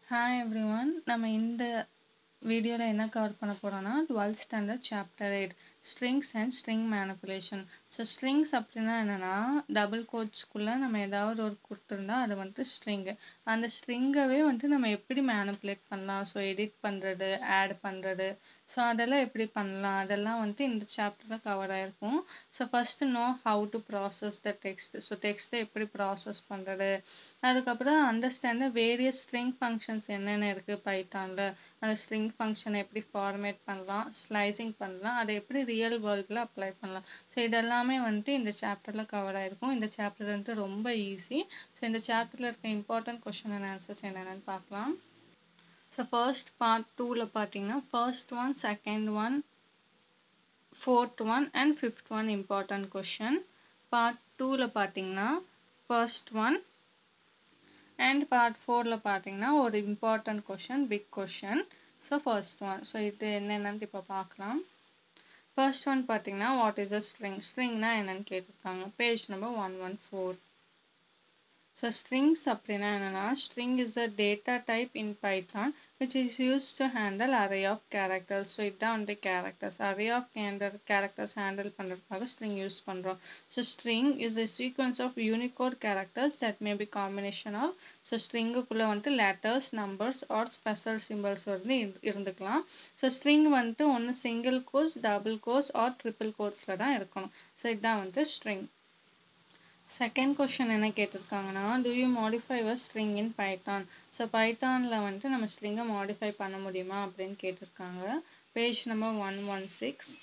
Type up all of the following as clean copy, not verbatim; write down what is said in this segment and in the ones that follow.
Hi everyone. நம்ம இந்த வீடியோல என்ன கவர் பண்ண போறோம்னா 12th standard chapter 8 strings and string manipulation. So strings அப்படின்னா என்னன்னா டபுள் கோட்ஸ்குள்ள நம்ம ஏதாவது ஒரு கொடுத்துருந்தா அது வந்து ஸ்ட்ரிங். அந்த ஸ்ட்ரிங்கவே வந்து நம்ம எப்படி மேனிப்புலேட் பண்ணலாம், ஸோ எடிட் பண்றது, ஆட் பண்றது, ஸோ அதெல்லாம் எப்படி பண்ணலாம், அதெல்லாம் வந்து இந்த சாப்டர்ல கவர் ஆயிருக்கும். So first know how to process the text. So டெக்ஸ்ட்டை எப்படி ப்ராசஸ் பண்றது, அதுக்கப்புறம் அண்டர்ஸ்டாண்ட் வேரியஸ் ஸ்ட்ரிங் ஃபங்க்ஷன்ஸ் என்னென்ன இருக்கு பைத்தான்ல, அந்த ஸ்ட்ரிங் ஃபங்க்ஷனை எப்படி ஃபார்மேட் பண்ணலாம், ஸ்லைசிங் பண்ணலாம், அதை எப்படி ரியல் வேர்ல்டில் அப்ளை பண்ணலாம். ஸோ இதெல்லாமே வந்து இந்த சாப்டரில் கவர் ஆயிருக்கும். இந்த சாப்டர் வந்து ரொம்ப ஈஸி. ஸோ இந்த சாப்டரில் இருக்க இம்பார்ட்டன்ட் கொஸ்டின் அண்ட் ஆன்சர்ஸ் என்னென்னு பார்க்கலாம். ஸோ ஃபர்ஸ்ட் பார்ட் 2ல பார்த்தீங்கன்னா first one, second one, fourth one and fifth one important question. Part 2ல பார்த்தீங்கன்னா ஃபர்ஸ்ட் ஒன் and part 4ல பார்த்தீங்கன்னா ஒரு important question, big question. So first one, so இது என்னன்னு இப்போ பார்க்கலாம். First one பார்த்தீங்கன்னா what is a string? Stringனா என்னன்னு கேட்டிருக்காங்க. Page number 114. So strings அப்படின்னா என்னன்னா string is a data type in Python which is used to handle array of characters. So இதான் வந்து characters. Array of characters handle பண்றதுக்காக string use பண்றோம். So string is a sequence of Unicode characters that may be combination of, so string குள்ள வந்து letters, numbers or special symbols வந்து இருந்துக்கலாம். So string வந்து ஒன்னு single quotes, double quotes or triple quotesல தான் இருக்கணும். So இதான் வந்து string. செகண்ட் கொஸ்டின் என்ன கேட்டிருக்காங்கன்னா do you modify a string in python? So பைத்தான்ல வந்து நம்ம ஸ்ட்ரிங்கை மாடிஃபை பண்ண முடியுமா அப்படின்னு கேட்டிருக்காங்க. Page number 116.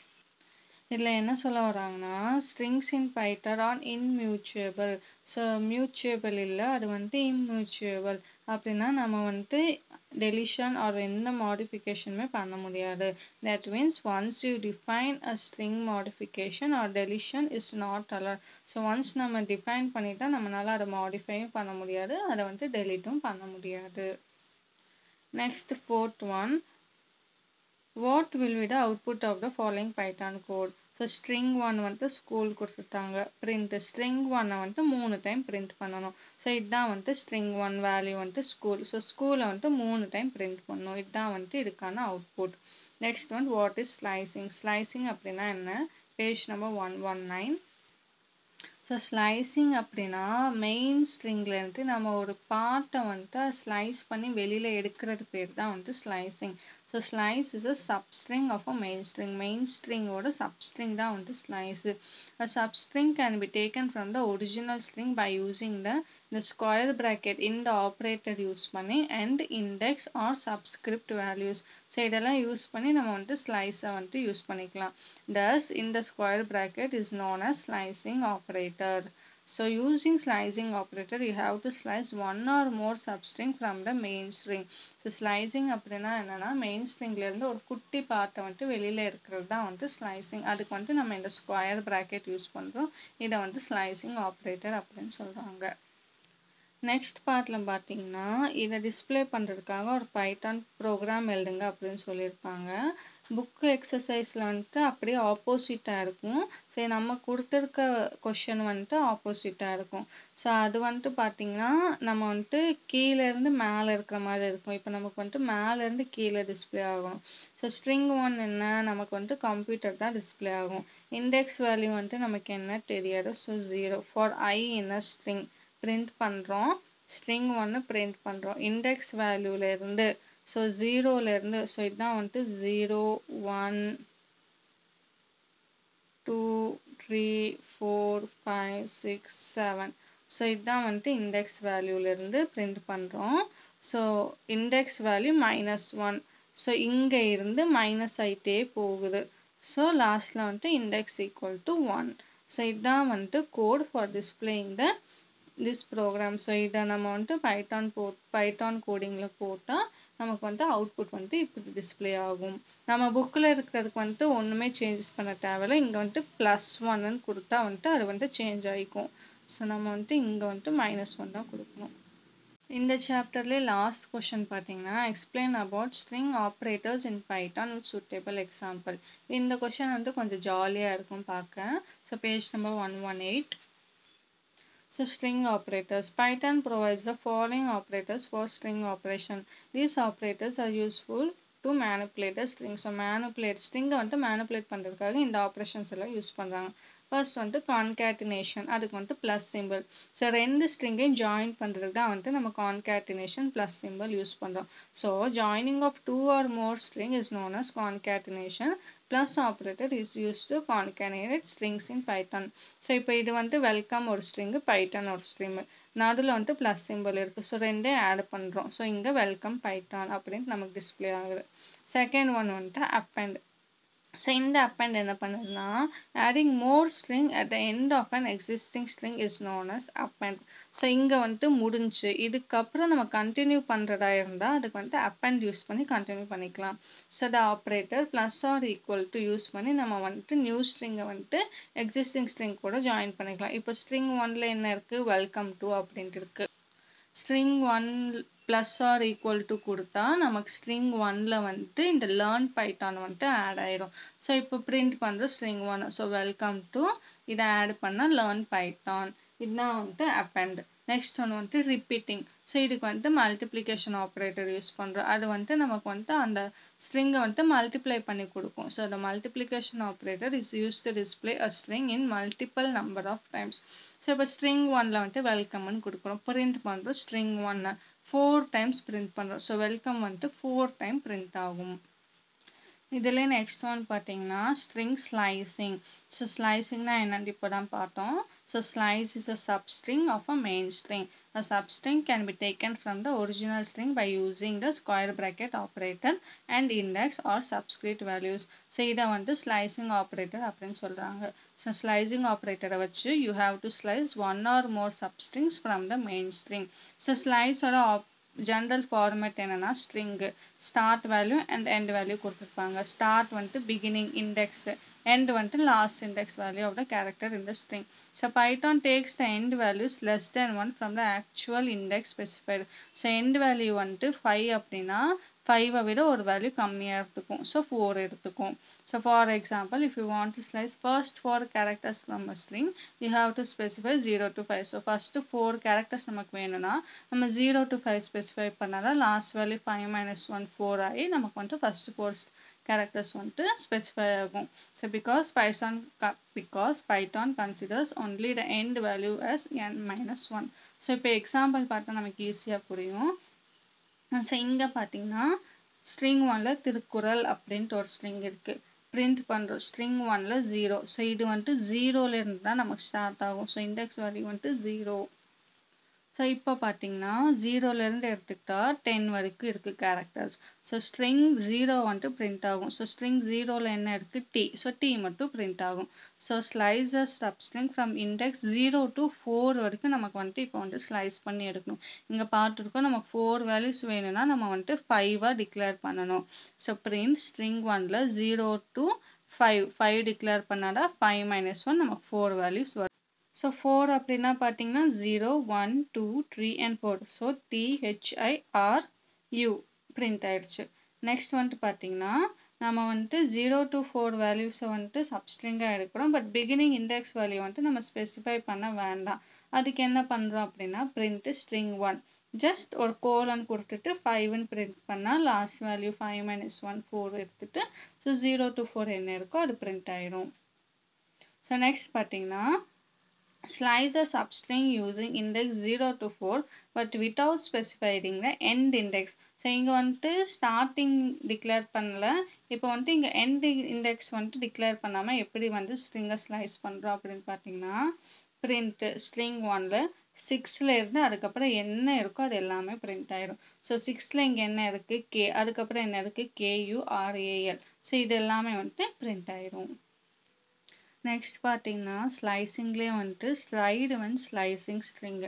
இதில் என்ன சொல்ல வராங்கன்னா strings in python are immutable. So mutable இல்லை, அது வந்து immutable. அப்படின்னா நம்ம வந்து deletion or எந்த modificationமே பண்ண முடியாது. That means once you define a string, modification or deletion is not allowed. So once நம்ம define பண்ணிட்டா நம்மளால அதை மாடிஃபையும் பண்ண முடியாது, அதை வந்து டெலீட்டும் பண்ண முடியாது. Next fourth one, what will be the output of the following python code? So string 1 வந்து ஸ்கூல் கொடுத்துட்டாங்க, print string 1 வந்து 3 டைம் print பண்ணணும். ஸோ இதுதான் வந்து string 1 வேல்யூ வந்து ஸ்கூல். ஸோ ஸ்கூலை வந்து 3 டைம் print பண்ணணும். இதுதான் வந்து இதுக்கான அவுட்புட். நெக்ஸ்ட் வந்து வாட் இஸ் ஸ்லைசிங்? ஸ்லைசிங் அப்படின்னா என்ன? Page number 119. ஸோ ஸ்லைசிங் அப்படின்னா மெயின் ஸ்ட்ரிங்லேருந்து நம்ம ஒரு பார்ட்டை வந்துட்டு ஸ்லைஸ் பண்ணி வெளியில் எடுக்கிறது பேர் தான் வந்து slicing. So slice is a substring of a main string. Main ஸ்ட்ரிங்கோட சப்ஸ்ட்ரிங் தான் வந்து slice. A substring can be taken from the original string by using the square bracket in the operator use பண்ணி and index or subscript values. So இதெல்லாம் use பண்ணி நம்ம வந்து ஸ்லைஸை வந்து use பண்ணிக்கலாம். Thus in the square bracket is known as slicing operator. So using slicing operator you have to slice one or more substring from the main string. So slicing அப்படின்னா என்னன்னா main ஸ்ட்ரிங்ல இருந்து ஒரு குட்டி பார்ட்டை வந்து வெளியில இருக்கிறது தான் வந்து ஸ்லைசிங். அதுக்கு வந்து நம்ம இந்த ஸ்கொயர் பிராக்கெட் யூஸ் பண்றோம். இதை வந்து ஸ்லைசிங் ஆப்ரேட்டர் அப்படின்னு சொல்றாங்க. நெக்ஸ்ட் பார்ட்ல பார்த்தீங்கன்னா இதை டிஸ்பிளே பண்ணுறதுக்காக ஒரு பைத்தான் ப்ரோக்ராம் எழுதுங்க அப்படின்னு சொல்லியிருப்பாங்க. புக்கு எக்ஸசைஸில் வந்துட்டு அப்படியே ஆப்போசிட்டாக இருக்கும். சரி, நம்ம கொடுத்துருக்க கொஷின் வந்துட்டு ஆப்போசிட்டாக இருக்கும். ஸோ அது வந்துட்டு பார்த்தீங்கன்னா நம்ம வந்துட்டு கீழேருந்து மேலே இருக்கிற மாதிரி இருக்கும். இப்போ நமக்கு வந்துட்டு மேலேருந்து கீழே டிஸ்பிளே ஆகும். ஸோ ஸ்ட்ரிங் 1 என்ன, நமக்கு வந்துட்டு கம்ப்யூட்டர் தான் டிஸ்பிளே ஆகும். இண்டெக்ஸ் வேல்யூ வந்துட்டு நமக்கு என்ன தெரியாது. So 0 for I in a string print பண்றோம். string 1 print பண்றோம் இண்டெக்ஸ் வேல்யூல இருந்து. ஸோ 0ல இருந்து, ஸோ இதுதான் வந்து 0 1 2 3 4 5 6 7. ஸோ இதுதான் வந்து இண்டெக்ஸ் வேல்யூல இருந்து print பண்றோம். So index value -1. ஸோ இங்க இருந்து மைனஸ் ஆயிட்டே போகுது. ஸோ லாஸ்ட்ல வந்து இண்டெக்ஸ் ஈக்குவல் டு 1. ஸோ இதுதான் வந்து code for displaying this program. So இதை நம்ம வந்து பைத்தான் கோடிங்ல போட்டால் நமக்கு வந்து அவுட்புட் வந்து இப்படி டிஸ்பிளே ஆகும். நம்ம புக்கில் இருக்கிறதுக்கு வந்துட்டு ஒன்றுமே சேஞ்சஸ் பண்ண தேவையில்லை. இங்கே வந்துட்டு +1 கொடுத்தா வந்துட்டு அது வந்து சேஞ்ச் ஆகிக்கும். ஸோ நம்ம வந்துட்டு இங்கே வந்துட்டு -1 தான் கொடுக்கணும். இந்த சாப்டர்ல லாஸ்ட் கொஸ்டின் பார்த்தீங்கன்னா explain about string operators in Python with suitable example. இந்த கொஸ்டின் வந்து கொஞ்சம் ஜாலியாக இருக்கும் பார்க்க. So page number 118. So string operators. Python provides the following operators for string operation. These operators are useful to manipulate the string. So string வந்து manipulate பண்றதுக்காக இந்த operations எல்லாம் யூஸ் பண்றாங்க. First வந்து concatenation. அதுக்கு வந்து plus symbol. So ரெண்டு string join பண்றதுக்கு தான் வந்து நம்ம concatenation plus symbol யூஸ் பண்றோம். So joining of two or more string is known as concatenation. Plus operator is used to concatenate strings in Python. So இப்போ இது வந்து welcome ஒரு string, Python ஒரு string. நடுவில் வந்து plus symbol இருக்கு. So ரெண்டே add பண்றோம். So இங்க welcome Python அப்படின்னு நமக்கு display ஆகுது. Second one வந்து append. So இந்த append என்ன பண்ணுதுன்னா adding more string at the end of an existing string is known as append. So இங்க வந்து முடிஞ்சு இதுக்கப்புறம் நம்ம continue பண்றதா இருந்தா அதுக்கு வந்து append யூஸ் பண்ணி continue பண்ணிக்கலாம். So the operator plus or equal to use பண்ணி நம்ம வந்து new string வந்து existing string கூட join பண்ணிக்கலாம். இப்போ string 1ல என்ன இருக்கு welcome to அப்படின்ட்டு இருக்கு. string 1 plus or equal to கொடுத்தா நமக்கு string 1ல வந்து இந்த learn python வந்து add ஆயிடும். So இப்போ print பண்ற string 1. So welcome to இதை add பண்ணா learn python. இதுதான் வந்து append. Next one வந்து repeating. So இதுக்கு வந்து multiplication operator யூஸ் பண்றோம். அது வந்து நமக்கு வந்து அந்த string வந்து multiply பண்ணி கொடுக்கும். So the multiplication operator is used to display a string in multiple number of times. So இப்போ string 1ல வந்து welcome ன்னு கொடுக்கிறோம். print பண்றோம் string 1 4 times print பண்றோம். So welcome வந்து 4 time print ஆகும். இதுல next one பாத்தீங்கன்னா string slicing. So slicing னா என்னன்னு இப்பதான் பார்த்தோம். So slice is a substring of a main string. A substring can be taken from the original string by using the square bracket operator and index or subscript values. So இத வந்து slicing operator அப்படின்னு சொல்றாங்க. So slicing operator வச்சு you have to slice one or more substrings from the main string. So slice ஓட general format என்னன்னா string start value and end value கொடுத்திருப்பாங்க. Start வந்து beginning index, end வந்து last index value of the character in the string. So Python takes the end values less than 1 from the actual index specified. So end value வந்து 5 அப்படின்னா 5 விட ஒரு value கம்மியா எடுத்துக்கும். So 4 எடுத்துக்கும். So for example, if you want to slice first 4 characters from a string, you have to specify 0 to 5. So first 4 characters நமக்கு வேணும்னா நம்ம 0 to 5 specify பண்ணாதான் last value 5 minus 1 4 ஆகி நமக்கு வந்து first 4 characters வந்து specify ஆகும். So because Python considers only the end value as n minus 1. So இப்போ example பார்த்தா நமக்கு ஈஸியா புரியும். So இங்க பாத்தீங்கன்னா string 1ல திருக்குறள் அப்படின்ட்டு ஒரு string இருக்கு. print பண்றோம் string 1ல 0. So இது வந்து 0ல இருந்து தான் நமக்கு ஸ்டார்ட் ஆகும். So index value வந்து 0. So இப்போ பாத்தீங்கன்னா 0ல இருந்து எடுத்துக்கிட்டா 10 வரைக்கும் இருக்கு characters. So string 0 வந்து print ஆகும். So string 0ல என்ன இருக்கு t. So t மட்டும் print ஆகும். So slice a substring from index 0 to 4 வரைக்கும் நமக்கு வந்து இப்போ வந்து slice பண்ணி எடுக்கணும். இங்க பார்த்துருக்கோம் நமக்கு 4 values வேணும்னா நம்ம வந்து 5 declare பண்ணணும். So print string 1ல 0 to 5 declare பண்ணாதான் 5 minus 1 நமக்கு 4 values வரும். So 4 அப்படின்னா பாத்தீங்கன்னா 0 1 2 3 and 4. So THIRU print ஆயிடுச்சு. நெக்ஸ்ட் வந்துட்டு பாத்தீங்கன்னா நம்ம வந்துட்டு 0 to 4 values வந்துட்டு substring எடுக்கிறோம். பட் beginning index value வந்துட்டு நம்ம specify பண்ண வேண்டாம். அதுக்கு என்ன பண்றோம் அப்படின்னா print string 1. ஜஸ்ட் ஒரு கோலன் கொடுத்துட்டு 5 print பண்ணா last value 5 minus 1 4 எடுத்துட்டு so 0 to 4 என்ன இருக்கோ அது print ஆயிடும். So next பாத்தீங்கன்னா slice a substring using index 0 to 4 but without specifying the end index. So இங்க வந்துட்டு starting declare பண்ணல. இப்போ வந்துட்டு இங்க end index வந்துட்டு declare பண்ணாம எப்படி வந்து string slice பண்றோம் அப்படின்னு பாத்தீங்கன்னா print string 1ல 6ல இருந்து அதுக்கப்புறம் என்ன இருக்கோ அது எல்லாமே print ஆயிடும். So 6ல இங்க என்ன இருக்கு k, அதுக்கப்புறம் என்ன இருக்கு KURAL. So இது எல்லாமே வந்துட்டு print ஆயிடும். நெக்ஸ்ட் பாத்தீங்கன்னா ஸ்லைசிங்லேயே வந்துட்டு ஸ்லைடு when slicing string.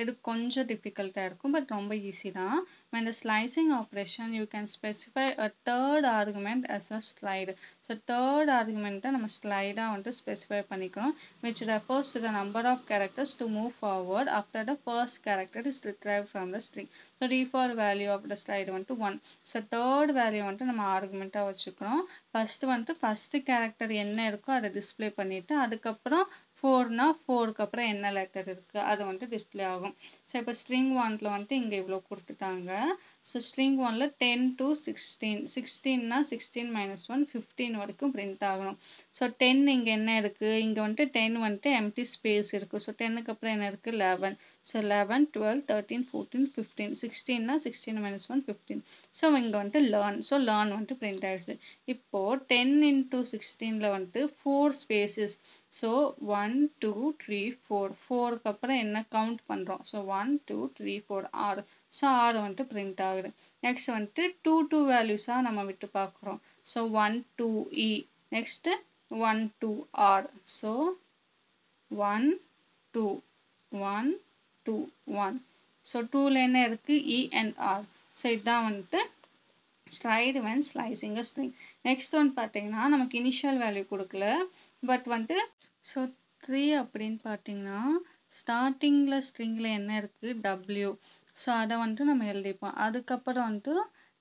இது கொஞ்சம் டிஃபிகல்ட்டா இருக்கும் பட் ரொம்ப ஈஸி தான். when the slicing operation you can specify a third argument as a slide. So third argument நம்ம ஸ்லைடா வந்துட்டு ஸ்பெசிஃபை பண்ணிக்கிறோம் which refers to the number of characters to move forward after the first character is retrieved from the string. So default value of the slide வந்துட்டு 1. So third value வந்துட்டு நம்ம ஆர்குமெண்டா வச்சுக்கிறோம். First வந்துட்டு first character என்ன இருக்கோ அதை display பண்ணிட்டு அதுக்கப்புறம் 4னா 4க்கு அப்புறம் என்ன லெட்டர் இருக்கு அது வந்துட்டு டிஸ்ப்ளே ஆகும். ஸோ இப்போ ஸ்ட்ரிங் 1ல வந்துட்டு இங்கே இவ்வளோ கொடுத்துட்டாங்க. ஸோ ஸ்ட்ரிங் 1ல 10 to 16 16னா 16 minus 1 15 வரைக்கும் பிரிண்ட் ஆகணும். ஸோ 10 இங்கே என்ன இருக்கு, இங்கே வந்துட்டு 10 வந்துட்டு எம்டி ஸ்பேஸ் இருக்கு. ஸோ 10க்கு அப்புறம் என்ன இருக்கு 11. So 11 12 13 14 15 16னா 16 minus 1 15. ஸோ இங்கே வந்துட்டு லேர்ன். ஸோ லேர்ன் வந்துட்டு பிரிண்ட் ஆயிடுச்சு. இப்போ 10 into 16ல வந்துட்டு 4 ஸ்பேசஸ். ஸோ 1 2 3 4 4க்கு அப்புறம் என்ன கவுண்ட் பண்ணுறோம். ஸோ 1 2 3 4 6. ஸோ 6 வந்துட்டு பிரிண்ட் ஆகுது. நெக்ஸ்ட் வந்துட்டு 2 வேல்யூஸாக நம்ம விட்டு பார்க்குறோம். So 1 2 E. Next 1 2 R. So 1 2 1 2 1. So 2ல என்ன இருக்கு இ அண்ட் ஆர். ஸோ இதுதான் வந்துட்டு slide when slicing a string. next one பார்த்தீங்கன்னா நமக்கு இனிஷியல் வேல்யூ கொடுக்கல, பட் வந்துட்டு ஸோ 3 அப்படின்னு பார்த்தீங்கன்னா ஸ்டார்டிங்கில் ஸ்ட்ரிங்கில் என்ன இருக்குது w. ஸோ அதை வந்துட்டு நம்ம எழுதிப்போம். அதுக்கப்புறம் வந்துட்டு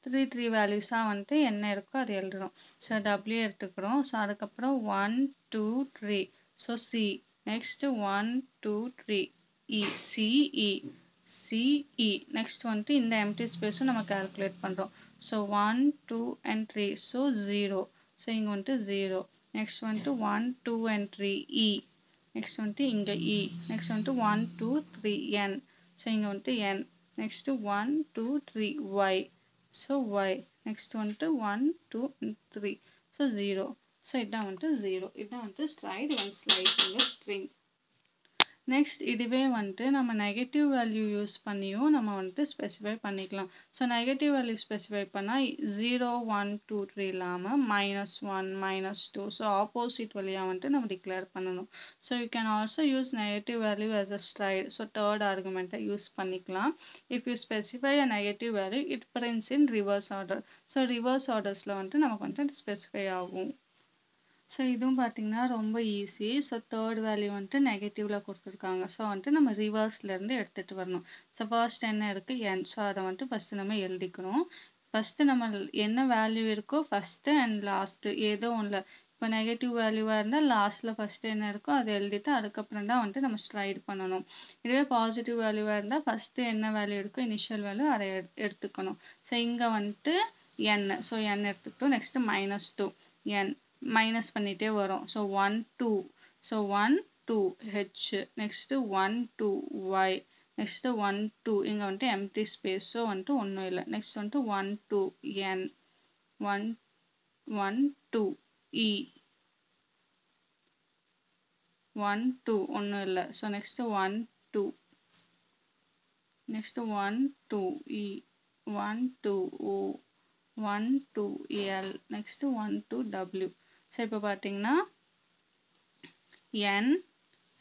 3 வேல்யூஸாக வந்துட்டு என்ன இருக்கோ அது எழுதுறோம். ஸோ w எடுத்துக்கிறோம். ஸோ அதுக்கப்புறம் 1 2 3. So C. நெக்ஸ்ட் 1 2 3 இ சிஇ சிஇ. நெக்ஸ்ட் வந்துட்டு இந்த எம்டி ஸ்பேஸும் நம்ம கால்குலேட் பண்ணுறோம். So 1 2 and 3. ஸோ 0. ஸோ இங்கே வந்துட்டு 0. நெக்ஸ்ட் வந்துட்டு 1 2 and 3 இ. நெக்ஸ்ட் வந்துட்டு இங்கே இ. நெக்ஸ்ட் வந்துட்டு 1 2 3 என். ஸோ இங்கே வந்துட்டு N. Next 1 2 3 Y. So Y. Next வந்துட்டு 1 2 and 3. ஸோ 0. ஸோ இதான் வந்துட்டு 0. இதான் வந்துட்டு slide one slicing string. Next இதுவே வந்துட்டு நம்ம நெகட்டிவ் வேல்யூ யூஸ் பண்ணியும் நம்ம வந்துட்டு ஸ்பெசிஃபை பண்ணிக்கலாம். ஸோ நெகட்டிவ் வேல்யூ ஸ்பெசிஃபை பண்ணால் 0 1 2 3 இல்லாமல் -1 -2. ஸோ ஆப்போசிட் வழியாக வந்துட்டு நம்ம டிக்ளேர் பண்ணணும். So you can also use negative value as a stride. So third ஆர்குமெண்ட்டை யூஸ் பண்ணிக்கலாம். If you specify a negative value it prints in reverse order. So reverse ஆர்டர்ஸில் வந்துட்டு நமக்கு வந்துட்டு ஸ்பெசிஃபை ஆகும். ஸோ இதுவும் பார்த்தீங்கன்னா ரொம்ப ஈஸி. ஸோ தேர்ட் வேல்யூ வந்துட்டு நெகட்டிவில் கொடுத்துருக்காங்க. ஸோ வந்துட்டு நம்ம ரிவர்ஸ்லேருந்து எடுத்துகிட்டு வரணும். ஸோ ஃபர்ஸ்ட் என்ன இருக்குது என். ஸோ அதை வந்துட்டு ஃபஸ்ட்டு நம்ம எழுதிக்கணும். ஃபஸ்ட்டு நம்ம என்ன வேல்யூ இருக்கோ ஃபஸ்ட்டு அண்ட் லாஸ்ட்டு ஏதோ ஒன்றில். இப்போ நெகட்டிவ் வேல்யூவாக இருந்தால் லாஸ்ட்டில் ஃபஸ்ட்டு என்ன இருக்கோ அதை எழுதிட்டு அதுக்கப்புறம் தான் வந்துட்டு நம்ம ஸ்லைட் பண்ணணும். இதுவே பாசிட்டிவ் வேல்யூவாக இருந்தால் ஃபஸ்ட்டு என்ன வேல்யூ இருக்கோ இனிஷியல் வேல்யூ அதை எடுத்துக்கணும். ஸோ இங்கே வந்துட்டு என். ஸோ என் எடுத்துக்கிட்டோம். நெக்ஸ்ட்டு -2 என். மைனஸ் பண்ணிட்டே வரும். So 1 2. So 1 2 H. Next 1 2 Y. Next 1 2 இங்கே வந்துட்டு எம்டி ஸ்பேஸ். ஸோ வந்துட்டு ஒன்றும் இல்லை. நெக்ஸ்ட் வந்துட்டு 1 2 என். 1 1 2 இ. 1 2 ஒன்றும் இல்லை. So next 1 2. நெக்ஸ்ட்டு 1 2 இ. 1 2 ஓ. 1 2 எல். Next 1 2 W. ஸோ இப்போ பார்த்தீங்கன்னா என்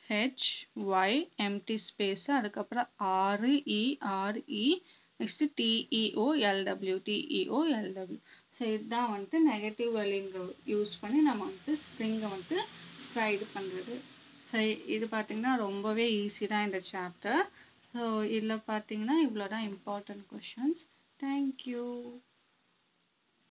ஹெச் ஒய் எம்டி ஸ்பேஸ் அதுக்கப்புறம் RE next DEO LW DEO LW. So இதுதான் வந்துட்டு நெகட்டிவ் வேல்யூங்க யூஸ் பண்ணி நம்ம வந்துட்டு ஸ்ட்ரிங்கை வந்துட்டு ஸ்லைடு பண்ணுறது. ஸோ இது பார்த்தீங்கன்னா ரொம்பவே ஈஸி தான் இந்த சாப்டர். ஸோ இதில் பார்த்தீங்கன்னா இவ்வளோ தான் இம்பார்ட்டன்ட் கொஷின்ஸ். தேங்க்யூ.